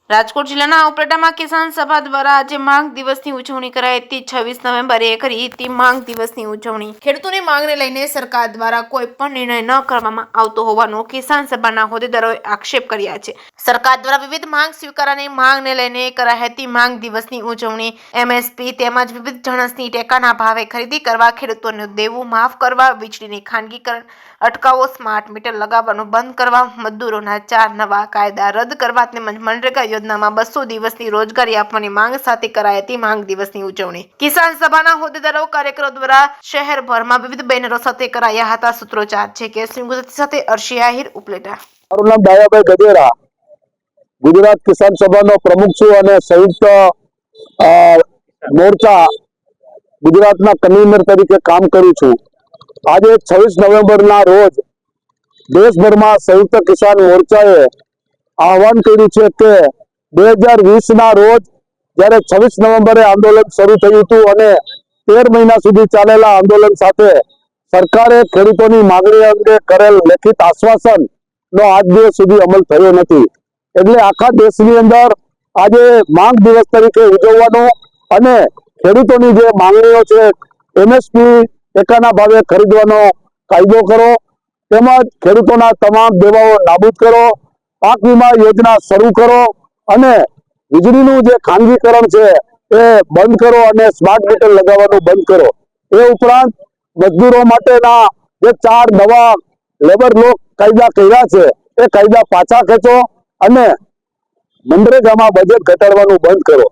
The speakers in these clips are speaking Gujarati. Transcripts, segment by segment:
રાજકોટ જિલ્લાના ઉપલેટામાં કિસાન સભા દ્વારા આજે માંગ દિવસની ઉજવણી કરાઈ હતી। 26 નવેમ્બરે કરી હતી માંગ દિવસની ઉજવણી। ખેડૂતોની માંગને લઈને સરકાર દ્વારા કોઈ પણ નિર્ણય ન કરવામાં આવતો હોવાનો કિસાન સભાના હોદ્દેદારોએ આક્ષેપ કર્યા છે। સરકાર દ્વારા વિવિધ માંગ સ્વીકારવાની માંગને લઈને કરાઈ હતી માંગ દિવસની ઉજવણી। MSP તેમજ વિવિધ જણસની ટેકાના ભાવે ખરીદી કરવા, ખેડૂતોને દેવું માફ કરવા, વીજળીની ખાનગીકરણ અટકાવો, સ્માર્ટ મીટર લગાવવાનું બંધ કરવા, મજદૂરોના 4 નવા કાયદા રદ કરવા તેમજ મનરેગા યોજનામાં 200 દિવસની રોજગારી આપવાની માંગ સાથે કરાઈ હતી માંગ દિવસની ઉજવણી। કિસાન સભાના હોદ્દેદારો કાર્યકરો દ્વારા શહેરભરમાં વિવિધ બેનરો સાથે કરાયા હતા। સૂત્રોચ્ચાર છે કે ગુજરાતી સાથે અર્શી આહિર, ઉપલેટા। મારું નામ દાયાભાઈ ગજેરા, ગુજરાત કિસાન સભાનો પ્રમુખ છું અને સંયુક્ત મોરચા ગુજરાતના કન્વીનર તરીકે કામ કરું છું। આજે 26 નવેમ્બરના રોજ દેશભરમાં સંયુક્ત કિસાન મોરચાએ આહવાન કર્યું છે કે 2020ના રોજ જ્યારે 26 નવેમ્બરે આંદોલન શરૂ થયું હતું અને 13 મહિના સુધી ચાલેલા આંદોલન સાથે સરકારે ખેડૂતોની માંગણી અંગે કરેલ લેખિત આશ્વાસનનો આજ દિવસ સુધી અમલ થયો નથી। એટલે આખા દેશની અંદર આજે માંગ દિવસ તરીકે ઉજવવાનો અને ખેડૂતોની જે માંગણીઓ છે MSP ટેકાના ભાવે ખરીદવાનો કાયદો કરો, તેમજ ખેડૂતોના તમામ દેવાઓ નાબૂદ કરો, પાક વીમા યોજના શરૂ કરો અને વીજળીનું જે ખાનગીકરણ છે એ બંધ કરો અને સ્માર્ટ મીટર લગાવવાનું બંધ કરો। એ ઉપરાંત મજદૂરો માટેના જે 4 નવા લેબર લો કાયદા કર્યા છે એ કાયદા પાછા ખેંચો અને મનરેગામાં બજેટ ઘટાડવાનું બંધ કરો।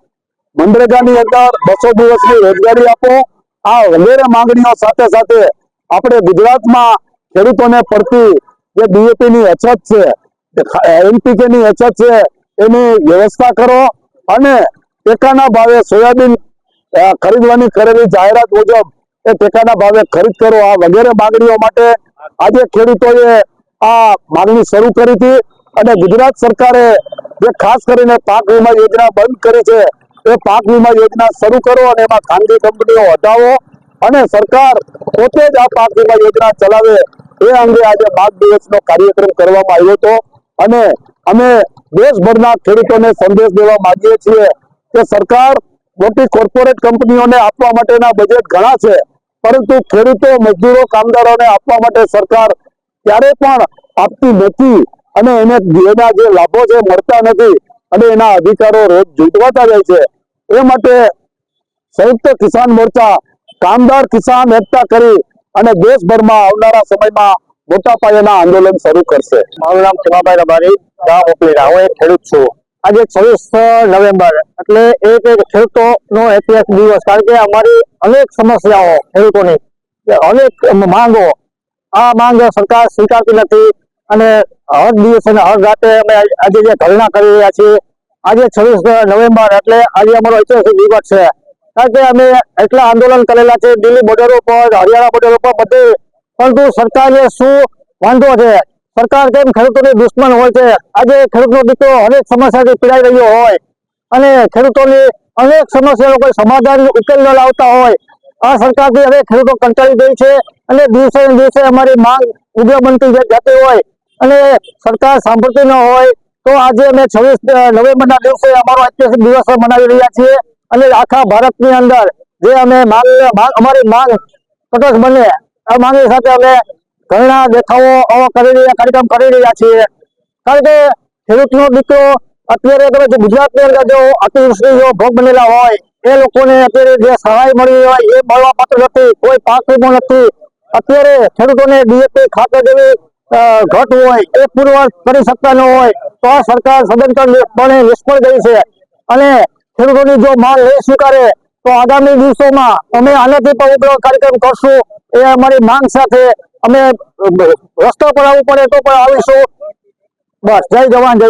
મનરેગાની અંદર 200 દિવસની રોજગારી આપો। આ વગેરે માંગણીઓ સાથે સાથે આપણે ગુજરાતમાં ખેડૂતોને પડતી જે DAPની અછત છે, NPKની અછત છે, એની વ્યવસ્થા કરો અને ટેકાના ભાવે સોયાબીન ખરીદવાની કરેલી જાહેરાત મુજબ એ ટેકાના ભાવે ખરીદ કરો। આ વગેરે માંગણીઓ માટે આજે ખેડૂતોએ આ માંગણી શરૂ કરી હતી અને ગુજરાત સરકારે જે ખાસ કરીને પાક વીમા યોજના બંધ કરી છે એ પાક વીમા યોજના શરૂ કરો અને એમાં ખાનગી કંપનીઓ હટાવો અને સરકાર પોતે જ આ પાક વીમા યોજના ચલાવે એ અંગે આજે માંગ દિવસનો કાર્યક્રમ કરવામાં આવ્યો હતો અને અમે દેશભરના ખેડૂતોને સંદેશ દેવા માંગીએ છીએ કે સરકાર મોટી કોર્પોરેટ કંપનીઓને આપવા માટેના બજેટ ઘણા છે, પરંતુ ખેડૂતો, મજદૂરો, કામદારોને આપવા માટે સરકાર ક્યારે પણ આપતી નથી અને એના જે લાભો છે મળતા નથી અને એના અધિકારો રોજ ઝૂંટવાતા જાય છે। એ માટે સંયુક્ત કિસાન મોરચા કામદાર કિસાન એકતા કરી અને દેશભરમાં આવનારા સમયમાં મોટા પાયાના આંદોલન શરૂ કરશે। મારું નામ ચમાભાઈ રબારી, ગામ ઉપલેટા। હું એક ખેડૂત છું। આજે 26 નવેમ્બર એટલે એક ખેડૂતોનો ઐતિહાસિક દિવસ, કારણ કે અમારી અનેક સમસ્યાઓ ખેડૂતોની અનેક માંગો, આ માંગ સરકાર સ્વીકારતી નથી અને હર દિવસે અને હર રાતે અમે આજે જે ધરણા કરી રહ્યા છીએ। આજે 26 નવેમ્બર એટલે આજે અમારો ઐતિહાસિક દિવસ છે, કારણ કે અમે એટલા આંદોલન કરેલા છે દિલ્હી બોર્ડર ઉપર, હરિયાણા બોર્ડર ઉપર બધે, પરંતુ સરકારને શું વાંધો છે? સરકાર કેમ ખેડૂતોની દુશ્મન હોય છે? આજે ખેડૂતનો દીકરો અનેક સમસ્યાથી પીડાઈ રહ્યો હોય અને ખેડૂતોની અનેક સમસ્યાનો કોઈ સમાધાન ઉકેલ ન લાવતા હોય, આ સરકારથી હવે ખેડૂતો કંટાળી ગઈ છે અને દિવસે ને દિવસે અમારી માંગ ઉગ્ર બનતી જતી હોય અને સરકાર સાંભળતી ન હોય, તો આજે અમે 26 નવેમ્બરના દિવસે અમારો ઐતિહાસિક દિવસ મનાવી રહ્યા છીએ અને આખા ભારતની અંદર જે અમે અમારી માંગ તટસ્થ બને આ માંગણી સાથે અમે ઘણા દેખાવો કાર્યક્રમ કરી રહ્યા છીએ। કારણ કે ખેડૂતનો દીકરો અત્યારે તમે જે ગુજરાતની અંદર જો અતિવૃષ્ટિ જો ભોગ બનેલા હોય એ લોકોને અત્યારે જે સહાય મળી હોય એ મળવા પાત્ર નથી, કોઈ પાક વીમો નથી। અત્યારે ખેડૂતોને DAP ખાતર જેવી ઘટ હોય એ પૂરવાર કરી શકતા ન હોય, તો આ સરકાર સદંતરપણે નિષ્ફળ ગઈ છે અને ખેડૂતોની જો માંગ નહીં સ્વીકારે તો આગામી દિવસોમાં અમે આનાથી પણ ઉગ્ર કાર્યક્રમ કરશું। એ અમારી માંગ સાથે અમે રસ્તા પર આવવું પડે તો પણ આવીશું। બસ, જય જવાન જય